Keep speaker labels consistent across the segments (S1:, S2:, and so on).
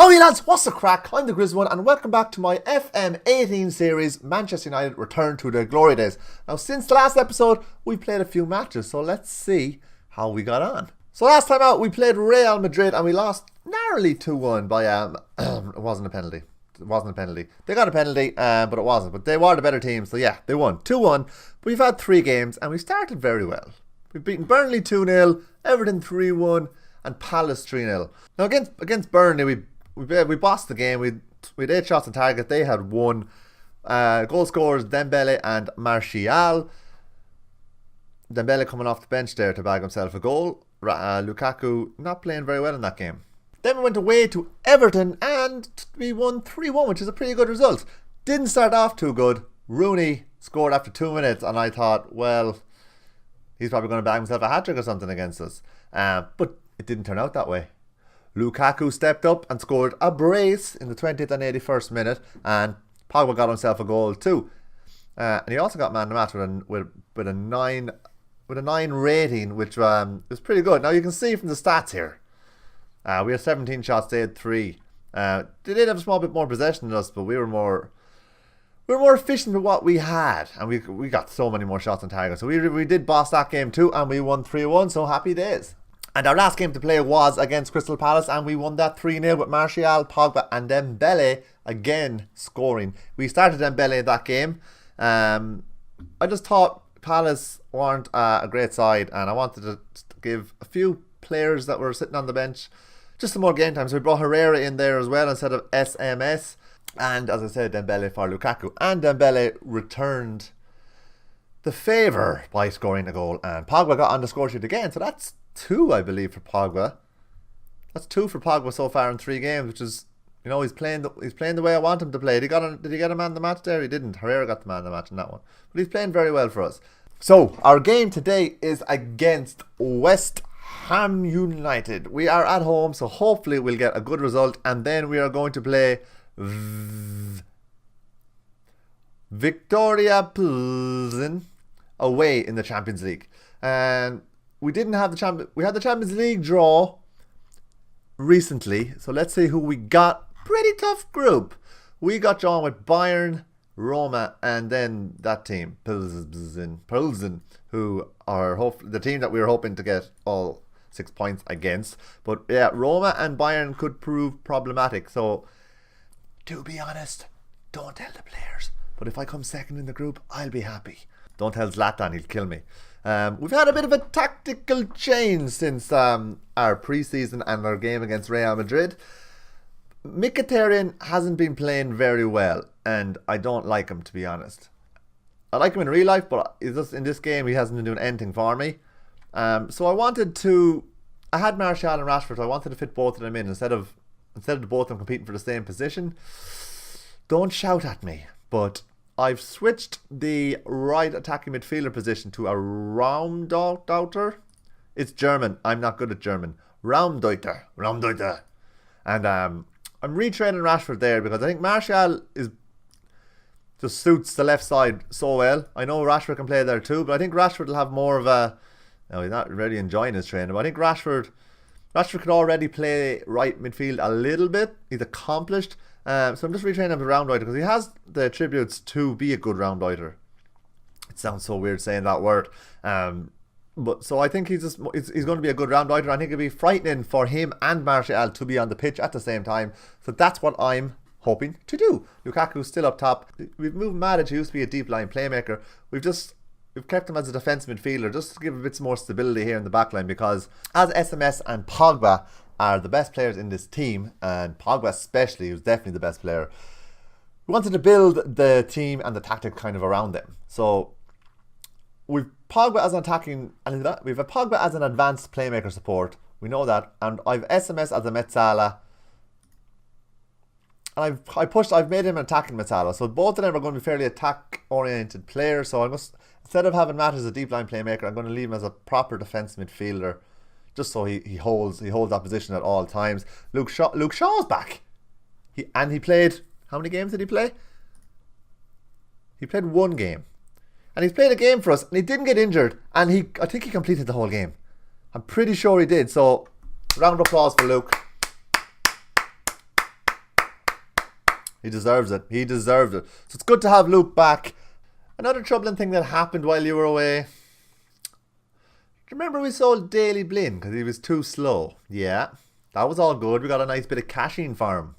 S1: Oh yeah lads, what's the crack? I'm TheGrizzlyOne and welcome back to my FM18 series, Manchester United Return to their Glory Days. Now since the last episode, we played a few matches, so let's see how we got on. So last time out, we played Real Madrid and we lost narrowly 2-1 by, it wasn't a penalty. It wasn't a penalty. They got a penalty, but it wasn't. But they were the better team, so yeah, they won 2-1. But we've had 3 games and we started very well. We've beaten Burnley 2-0, Everton 3-1 and Palace 3-0. Now against Burnley, we bossed the game. We had 8 shots on target. They had 1. Goal scorers Dembele and Martial. Dembele coming off the bench there to bag himself a goal. Lukaku not playing very well in that game. Then we went away to Everton and we won 3-1, which is a pretty good result. Didn't start off too good. Rooney scored after 2 minutes and I thought, well, he's probably going to bag himself a hat-trick or something against us. But it didn't turn out that way. Lukaku stepped up and scored a brace in the 20th and 81st minute, and Pogba got himself a goal too. And he also got man of the match with a 9 rating, which is pretty good. Now you can see from the stats here, we had 17 shots, they had 3. They did have a small bit more possession than us, but we were more efficient with what we had, and we got so many more shots on target. So we did boss that game too, and we won 3-1. So happy days. And our last game to play was against Crystal Palace, and we won that 3-0 with Martial, Pogba and Dembele again scoring. We started Dembele in that game. I just thought Palace weren't a great side, and I wanted to give a few players that were sitting on the bench just some more game time. So we brought Herrera in there as well instead of SMS. And as I said, Dembele for Lukaku. And Dembele returned the favour by scoring a goal. And Pogba got on the score sheet again. So that's 2, I believe, for Pogba. That's 2 for Pogba so far in 3 games, which is, you know, he's playing the way I want him to play. Did he get a man of the match there? He didn't. Herrera got the man of the match in that one. But he's playing very well for us. So our game today is against West Ham United. We are at home, so hopefully we'll get a good result. And then we are going to play Victoria Pilsen away in the Champions League. And we had the Champions League draw recently, so let's see who we got. Pretty tough group. We got drawn with Bayern, Roma, and then that team, Pilsen, who are the team that we were hoping to get all 6 points against. But yeah, Roma and Bayern could prove problematic. So, to be honest, don't tell the players. But if I come second in the group, I'll be happy. Don't tell Zlatan, he'll kill me. We've had a bit of a tactical change since our pre-season and our game against Real Madrid. Mkhitaryan hasn't been playing very well, and I don't like him, to be honest. I like him in real life, but in this game he hasn't been doing anything for me. So I had Martial and Rashford, so I wanted to fit both of them in instead of the both of them competing for the same position. Don't shout at me, but I've switched the right attacking midfielder position to a Raumdeuter. It's German. I'm not good at German. Raumdeuter. And I'm retraining Rashford there because I think Martial just suits the left side so well. I know Rashford can play there too, but I think Rashford will have more of a... No, he's not really enjoying his training, but I think Rashford could already play right midfield a little bit. He's accomplished. So I'm just retraining him to Raumdeuter because he has the attributes to be a good Raumdeuter. It sounds so weird saying that word. But so I think he's going to be a good Raumdeuter. I think it'll be frightening for him and Martial to be on the pitch at the same time. So that's what I'm hoping to do. Lukaku's still up top. We've moved Matic, who used to be a deep line playmaker. We've kept him as a defence midfielder just to give a bit more stability here in the back line, because as SMS and Pogba are the best players in this team, and Pogba especially, who's definitely the best player, we wanted to build the team and the tactic kind of around them. So we've Pogba as an attacking, and we've a Pogba as an advanced playmaker support. We know that, and I've SMS as a Metzala, and I've made him an attacking Metzala. So both of them are going to be fairly attack-oriented players. So instead of having Matt as a deep line playmaker, I'm going to leave him as a proper defence midfielder, just so he holds that position at all times. Luke Shaw's back. He played, how many games did he play? He played 1 game. And he's played a game for us, and he didn't get injured, and I think he completed the whole game. I'm pretty sure he did. So round of applause for Luke. He deserves it. He deserved it. So it's good to have Luke back. Another troubling thing that happened while you were away. Do you remember we sold Daley Blind because he was too slow? Yeah, that was all good. We got a nice bit of cash in for him.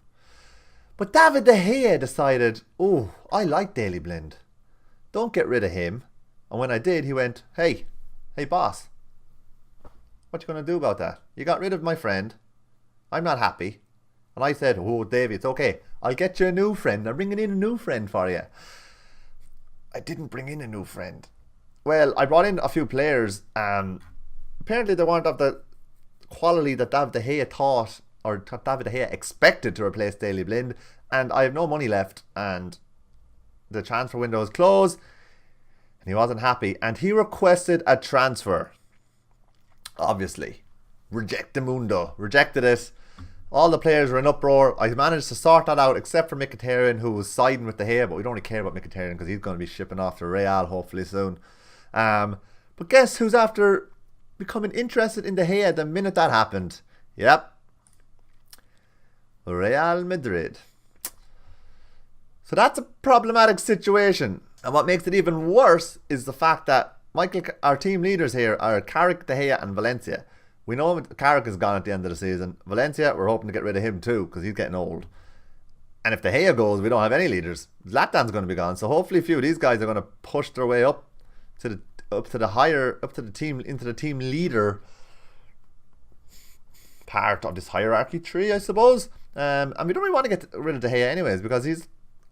S1: But David De Gea decided, oh, I like Daley Blind. Don't get rid of him. And when I did, he went, hey boss, what you going to do about that? You got rid of my friend. I'm not happy. And I said, oh, Davey, it's okay. I'll get you a new friend. I'm bringing in a new friend for you. I didn't bring in a new friend. Well, I brought in a few players. Apparently they weren't of the quality that David De Gea thought, or David De Gea expected to replace Daley Blind. And I have no money left. And the transfer window is closed. And he wasn't happy. And he requested a transfer. Obviously. Rejected it. All the players were in uproar. I managed to sort that out, except for Mkhitaryan, who was siding with De Gea, but we don't really care about Mkhitaryan because he's going to be shipping off to Real hopefully soon. But guess who's after becoming interested in De Gea the minute that happened? Yep. Real Madrid. So that's a problematic situation. And what makes it even worse is the fact that our team leaders here are Carrick, De Gea and Valencia. We know Carrick is gone at the end of the season. Valencia, we're hoping to get rid of him too because he's getting old. And if De Gea goes, we don't have any leaders. Zlatan's going to be gone, so hopefully a few of these guys are going to push their way up to the team, into the team leader part of this hierarchy tree, I suppose. And we don't really want to get rid of De Gea anyways because he's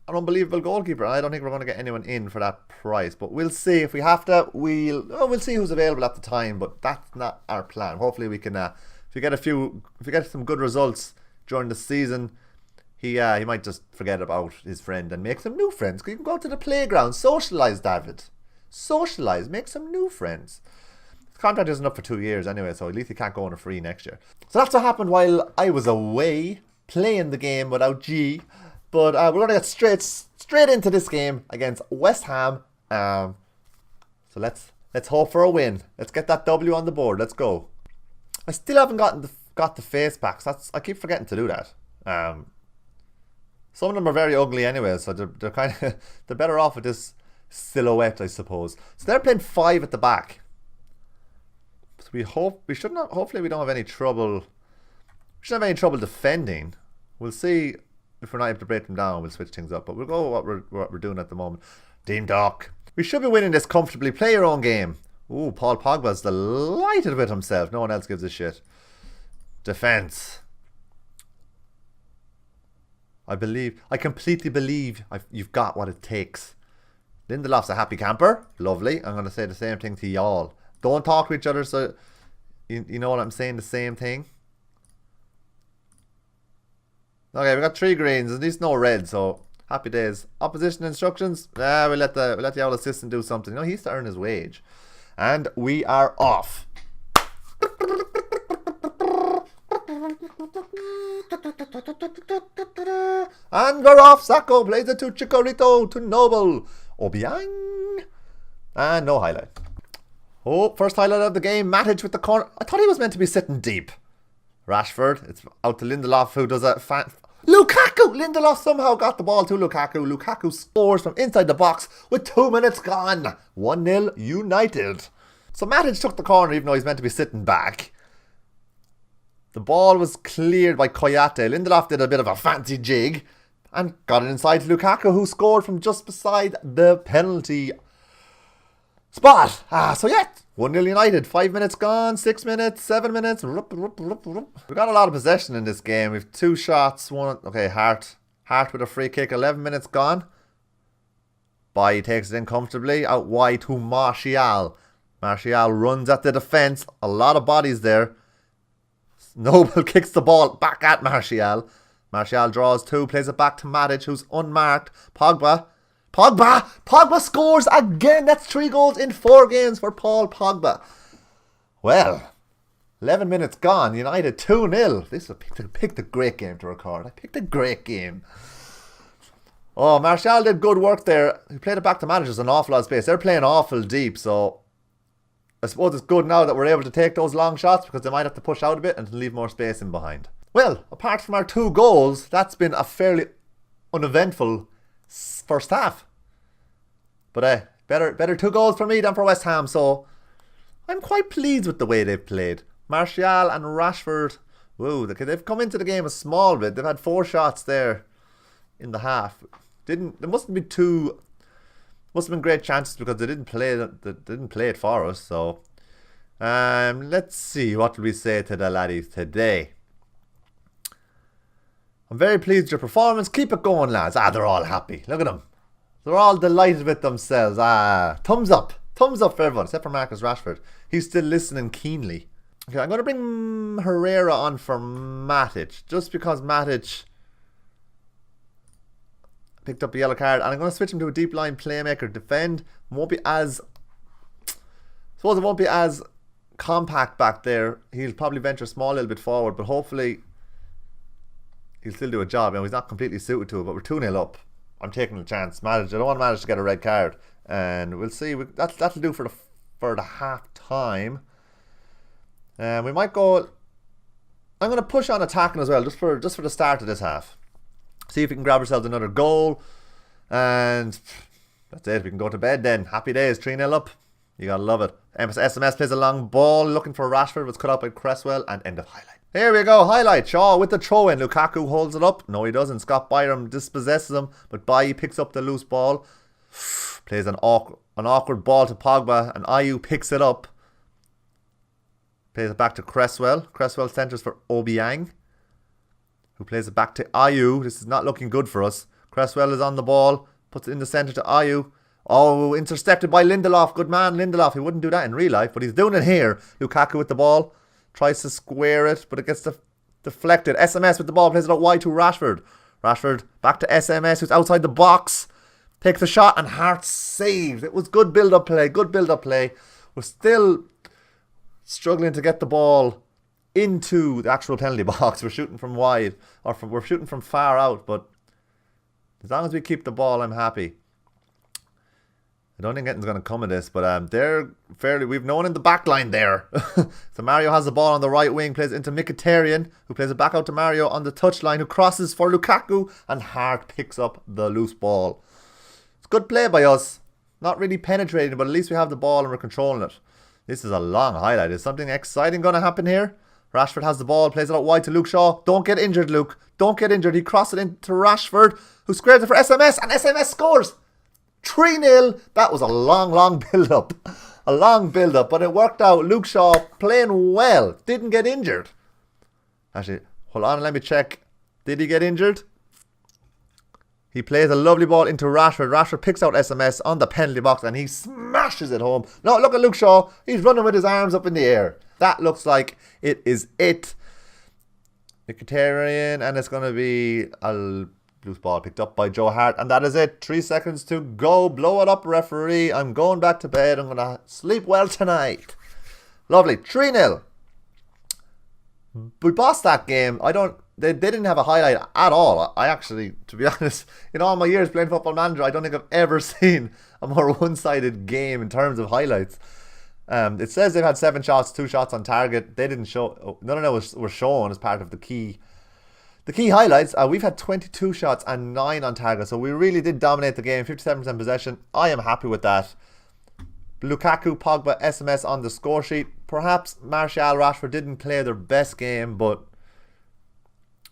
S1: an unbelievable goalkeeper. I don't think we're going to get anyone in for that price, but we'll see. If we have to, we'll see who's available at the time, but that's not our plan. Hopefully we can if we get some good results during the season, he might just forget about his friend and make some new friends. You can go to the playground, socialise, David, make some new friends. His contract isn't up for 2 years anyway, so at least he can't go on a free next year. So that's what happened while I was away playing the game without G. But we're going to get straight into this game against West Ham. So let's hope for a win. Let's get that W on the board. Let's go. I still haven't got the face packs. I keep forgetting to do that. Some of them are very ugly anyway, so they're kind of they're better off with this silhouette, I suppose. So they're playing 5 at the back. So hopefully we don't have any trouble. We shouldn't have any trouble defending. We'll see. If we're not able to break them down, we'll switch things up. But we'll go with what we're doing at the moment. Dean Doc. We should be winning this comfortably. Play your own game. Ooh, Paul Pogba's delighted with himself. No one else gives a shit. Defence. I completely believe you've got what it takes. Lindelof's a happy camper. Lovely. I'm going to say the same thing to y'all. Don't talk to each other so you know what I'm saying, the same thing. Okay, we got 3 greens, at least no red, so happy days. Opposition instructions? We'll let the old assistant do something. You know, he has to earn his wage. And we are off. And we're off. Sacco plays it to Chikorito, to Noble. Obiang. And no highlight. Oh, first highlight of the game. Matic with the corner. I thought he was meant to be sitting deep. Rashford. It's out to Lindelof, who does a Lukaku! Lindelof somehow got the ball to Lukaku. Lukaku scores from inside the box with 2 minutes gone. 1-0 United. So Matic took the corner even though he's meant to be sitting back. The ball was cleared by Koyate. Lindelof did a bit of a fancy jig and got it inside to Lukaku, who scored from just beside the penalty spot. So yeah, 1-0 United. 5 minutes gone, 6 minutes, 7 minutes. We got a lot of possession in this game. We've 2 shots. Hart with a free kick. 11 minutes gone. Bailly takes it in comfortably. Out wide to Martial. Martial runs at the defence. A lot of bodies there. Noble kicks the ball back at Martial. Martial draws 2, plays it back to Matic, who's unmarked. Pogba scores again. That's 3 goals in 4 games for Paul Pogba. Well, 11 minutes gone. United 2-0. I picked a great game to record. I picked a great game. Oh, Martial did good work there. He played it back to Matic. There's an awful lot of space. They're playing awful deep, so I suppose it's good now that we're able to take those long shots because they might have to push out a bit and leave more space in behind. Well, apart from our 2 goals, that's been a fairly uneventful first half. But better 2 goals for me than for West Ham, so I'm quite pleased with the way they've played. Martial and Rashford, whoa, they've come into the game a small bit. They've had 4 shots there in the half. There must have been great chances because they didn't play it for us. So let's see, what will we say to the laddies today? I'm very pleased with your performance. Keep it going, lads. They're all happy. Look at them. They're all delighted with themselves. Thumbs up. Thumbs up for everyone, except for Marcus Rashford. He's still listening keenly. Okay, I'm going to bring Herrera on for Matic, just because Matic picked up a yellow card, and I'm going to switch him to a deep line playmaker. Defend won't be as compact back there. He'll probably venture small a little bit forward, but hopefully he'll still do a job. He's not completely suited to it, but we're 2-0 up. I'm taking a chance. Matic, I don't want Matic to get a red card, and we'll see. That'll do for the half time. We might go. I'm going to push on attacking as well, just for the start of this half. See if we can grab ourselves another goal, and that's it. We can go to bed then. Happy days. 3-0 up. You gotta love it. SMS plays a long ball, looking for Rashford. Was cut out by Cresswell, and end of highlight. Here we go. Highlight. Shaw with the throw in. Lukaku holds it up. No, he doesn't. Scott Byram dispossesses him, but Bailly picks up the loose ball. Plays an awkward ball to Pogba, and Ayew picks it up. Plays it back to Cresswell. Cresswell centres for Obiang, who plays it back to Ayew. This is not looking good for us. Cresswell is on the ball. Puts it in the centre to Ayew. Oh, intercepted by Lindelof. Good man, Lindelof. He wouldn't do that in real life, but he's doing it here. Lukaku with the ball. Tries to square it, but it gets deflected. SMS with the ball. Plays it out wide to Rashford. Rashford back to SMS, who's outside the box. Takes a shot, and Hart saves. It was good build-up play. Good build-up play. We're still struggling to get the ball into the actual penalty box. We're shooting from wide, we're shooting from far out, but as long as we keep the ball, I'm happy. I don't think anything's going to come of this, but we've no one in the back line there. So Mario has the ball on the right wing, plays it into Mkhitaryan, who plays it back out to Mario on the touchline, who crosses for Lukaku, and Hart picks up the loose ball. It's good play by us. Not really penetrating, but at least we have the ball and we're controlling it. This is a long highlight. Is something exciting going to happen here? Rashford has the ball, plays it out wide to Luke Shaw. Don't get injured, Luke. Don't get injured. He crosses it into Rashford, who squares it for SMS, and SMS scores. 3-0. That was a long build-up. A long build-up, but it worked out. Luke Shaw playing well. Didn't get injured. Actually, hold on, let me check. Did he get injured? He plays a lovely ball into Rashford. Rashford picks out SMS on the penalty box, and he smashes it home. No, look at Luke Shaw. He's running with his arms up in the air. That looks like it is it. Mkhitaryan, and it's going to be a loose ball picked up by Joe Hart, and that is it. 3 seconds to go. Blow it up, referee. I'm going back to bed. I'm going to sleep well tonight. Lovely. 3-0. We bossed that game. They didn't have a highlight at all. I actually, to be honest, in all my years playing Football Manager, I don't think I've ever seen a more one-sided game in terms of highlights. It says they've had 7 shots, 2 shots on target. They didn't show. None of them were shown as part of the key highlights. We've had 22 shots and 9 on target, so we really did dominate the game. 57% possession. I am happy with that. Lukaku, Pogba, SMS on the score sheet. Perhaps Martial, Rashford didn't play their best game, but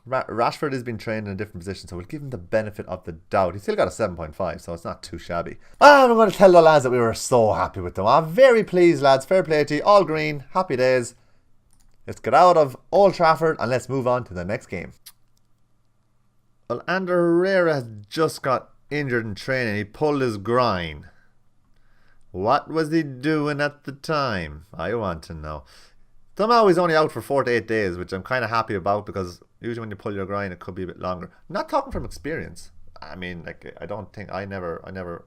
S1: Rashford has been trained in a different position, so we'll give him the benefit of the doubt. He's still got a 7.5, so it's not too shabby. And I'm going to tell the lads that we were so happy with them. I'm very pleased, lads. Fair play to you. All green. Happy days. Let's get out of Old Trafford and let's move on to the next game. Well, Ander Herrera has just got injured in training. He pulled his groin. What was he doing at the time? I want to know. Somehow he's only out for 4 to 8 days, which I'm kind of happy about, because usually when you pull your groin, it could be a bit longer. I'm not talking from experience. I mean, like, I don't think I never.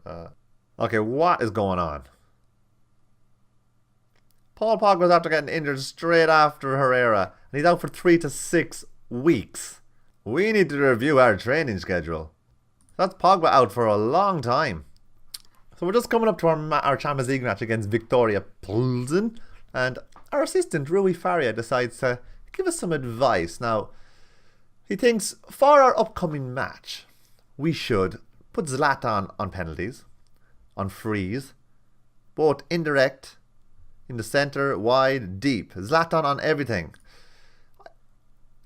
S1: Okay, what is going on? Paul Pogba's after getting injured straight after Herrera, and he's out for 3 to 6 weeks. We need to review our training schedule. That's Pogba out for a long time. So we're just coming up to our Champions League match against Victoria Plzen, and our assistant Rui Faria decides to give us some advice. Now, he thinks for our upcoming match, we should put Zlatan on penalties, on frees, both indirect, in the centre, wide, deep. Zlatan on everything.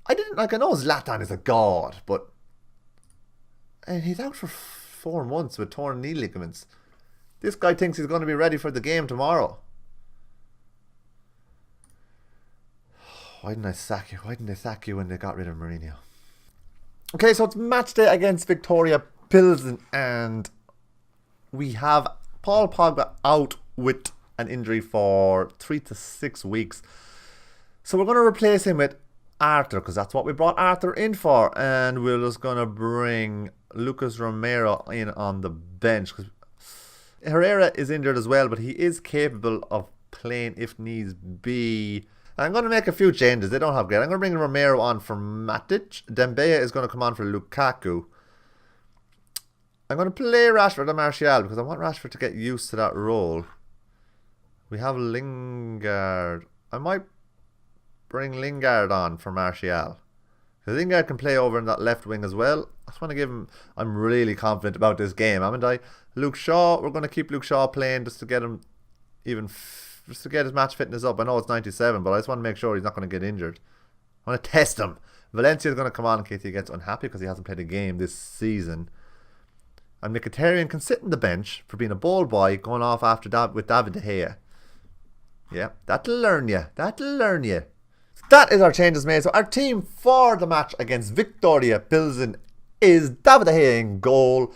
S1: I know Zlatan is a god, but he's out for 4 months with torn knee ligaments. This guy thinks he's going to be ready for the game tomorrow. Why didn't they sack you when they got rid of Mourinho? Okay, so it's match day against Victoria Pilsen, and we have Paul Pogba out with an injury for 3 to 6 weeks. So we're going to replace him with Arthur, because that's what we brought Arthur in for, and we're just going to bring Lucas Romero in on the bench, because Herrera is injured as well, but he is capable of playing if needs be. I'm going to make a few changes. They don't have great. I'm going to bring Romero on for Matic. Dembele is going to come on for Lukaku. I'm going to play Rashford and Martial because I want Rashford to get used to that role. We have Lingard. I might bring Lingard on for Martial. Lingard can play over in that left wing as well. I just want to give him... I'm really confident about this game, haven't I? Luke Shaw. We're going to keep Luke Shaw playing just to get him just to get his match fitness up. I know it's 97, but I just want to make sure he's not going to get injured. I want to test him. Valencia is going to come on in case he gets unhappy because he hasn't played a game this season. And Mkhitaryan can sit on the bench for being a ball boy going off after that with David De Gea. Yeah, that'll learn you. That'll learn you. That is our changes made. So our team for the match against Victoria Pilsen is David De Gea in goal.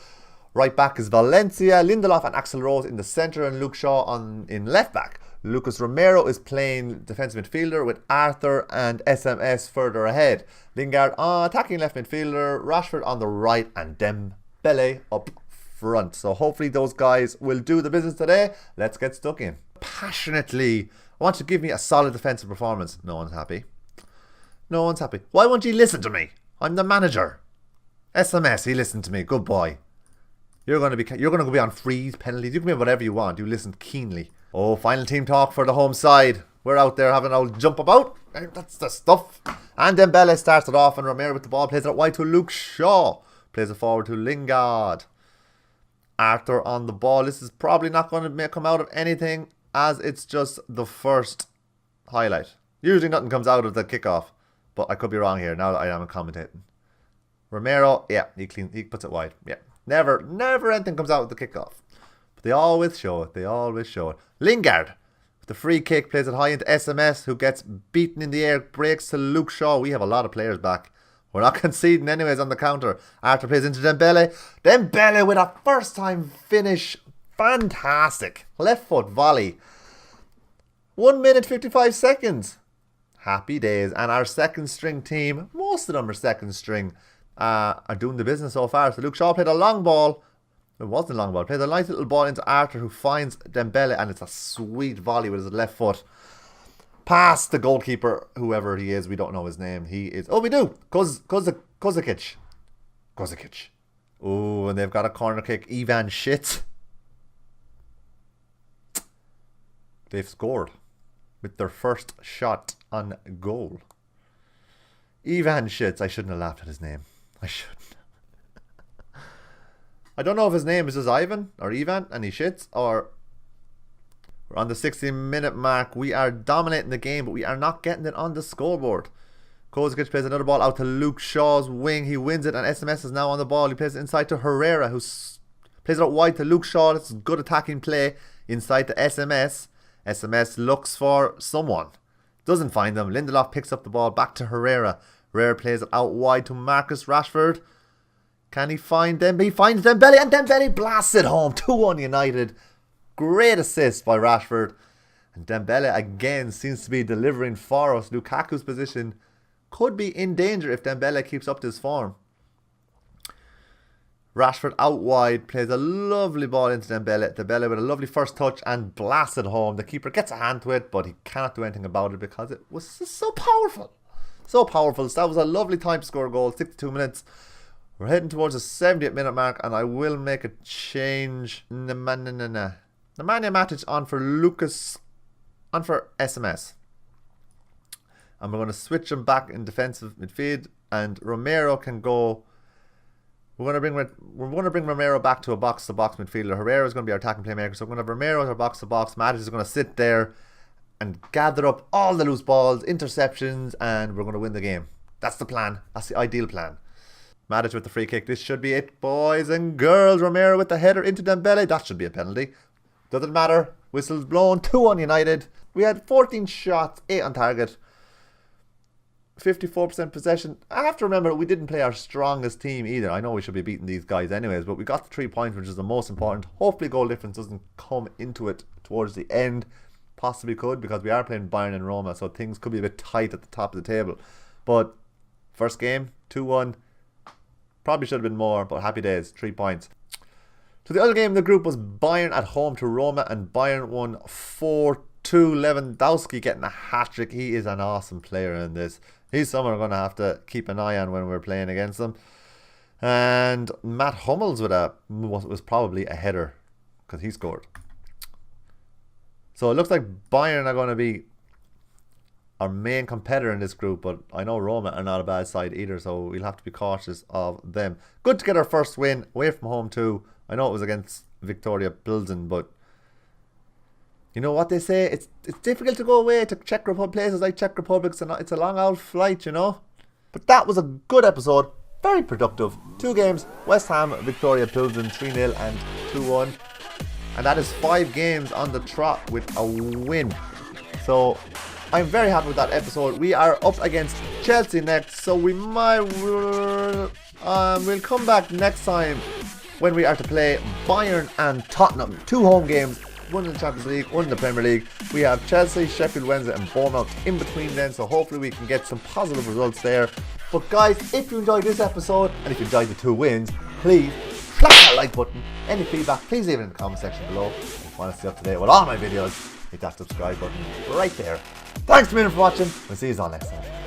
S1: Right back is Valencia, Lindelof and Axel Rose in the centre, and Luke Shaw in left back. Lucas Romero is playing defensive midfielder with Arthur and SMS further ahead. Lingard attacking left midfielder, Rashford on the right, and Dembele up front. So hopefully those guys will do the business today. Let's get stuck in. Passionately, I want you to give me a solid defensive performance. No one's happy. No one's happy. Why won't you listen to me? I'm the manager. SMS, he listened to me. Good boy. You're going to be on frees, penalties. You can be whatever you want. You listen keenly. Oh, final team talk for the home side. We're out there having an old jump about. That's the stuff. And Dembele starts it off, and Romero with the ball plays it wide to Luke Shaw. Plays it forward to Lingard. Arthur on the ball. This is probably not going to come out of anything, as it's just the first highlight. Usually nothing comes out of the kickoff, but I could be wrong here now that I am commentating. Romero, yeah, he puts it wide. Yeah, never anything comes out of the kickoff. But they always show it. They always show it. Lingard, with the free kick, plays it high into SMS, who gets beaten in the air, breaks to Luke Shaw. We have a lot of players back. We're not conceding anyways on the counter. Arthur plays into Dembele. Dembele with a first time finish. Fantastic. Left foot volley. 1 minute 55 seconds. Happy days. And our second string team, most of them are second string, are doing the business so far. So Luke Shaw played a long ball. It wasn't a long ball. Played a nice little ball into Arthur, who finds Dembele, and it's a sweet volley with his left foot. Past the goalkeeper, whoever he is. We don't know his name. He is... Oh, we do. Kozakic. Oh, and they've got a corner kick. Ivan Shit. They've scored with their first shot on goal. Ivan Shits. I shouldn't have laughed at his name. I shouldn't. I don't know if his name is just Ivan or Ivan and he shits, or... We're on the 60-minute mark. We are dominating the game, but we are not getting it on the scoreboard. Kozakic plays another ball out to Luke Shaw's wing. He wins it, and SMS is now on the ball. He plays it inside to Herrera, who plays it out wide to Luke Shaw. That's a good attacking play inside to SMS. SMS looks for someone. Doesn't find them. Lindelof picks up the ball back to Herrera. Herrera plays it out wide to Marcus Rashford. Can he find Dembele? He finds Dembele, and Dembele blasts it home. 2-1 United. Great assist by Rashford. And Dembele again seems to be delivering for us. Lukaku's position could be in danger if Dembele keeps up this form. Rashford out wide, plays a lovely ball into Dembele. Dembele with a lovely first touch and blasts it home. The keeper gets a hand to it, but he cannot do anything about it because it was so powerful. So powerful. So that was a lovely time to score a goal. 62 minutes. We're heading towards the 70th minute mark, and I will make a change. Nemanja Matic on for SMS. And we're going to switch him back in defensive midfield, and Romero can go We're going to bring Romero back to a box-to-box midfielder. Herrera is going to be our attacking playmaker. So we're going to have Romero as our box-to-box. Matic is going to sit there and gather up all the loose balls, interceptions, and we're going to win the game. That's the plan. That's the ideal plan. Matic with the free kick. This should be it, boys and girls. Romero with the header into Dembele. That should be a penalty. Doesn't matter. Whistle's blown. 2-1 United. We had 14 shots, 8 on target. 54% possession. I have to remember we didn't play our strongest team either. I know we should be beating these guys anyways, but we got the 3 points, which is the most important. Hopefully goal difference doesn't come into it towards the end. Possibly could, because we are playing Bayern and Roma, so things could be a bit tight at the top of the table. But first game, 2-1. Probably should have been more, but happy days, 3 points. So the other game in the group was Bayern at home to Roma, and Bayern won 4-2. Lewandowski getting a hat-trick. He is an awesome player in this. He's someone we're going to have to keep an eye on when we're playing against them. And Matt Hummels was probably a header, because he scored. So it looks like Bayern are going to be our main competitor in this group, but I know Roma are not a bad side either, so we'll have to be cautious of them. Good to get our first win away from home too. I know it was against Victoria Pilsen, but you know what they say, it's difficult to go away to Czech Republic, places like Czech Republic. It's a long out flight, you know. But that was a good episode, very productive. 2 games, West Ham, Victoria Pilsen, 3-0 and 2-1. And that is 5 games on the trot with a win. So I'm very happy with that episode. We are up against Chelsea next, so we'll come back next time when we are to play Bayern and Tottenham. 2 home games, 1 in the Champions League, 1 in the Premier League. We have Chelsea, Sheffield Wednesday and Bournemouth in between then, so hopefully we can get some positive results there. But guys, if you enjoyed this episode and if you enjoyed the 2 wins, please slap that like button. Any feedback, please leave it in the comment section below. If you want to stay up to date with all my videos, hit that subscribe button right there. Thanks a million for watching. We'll see you all next time.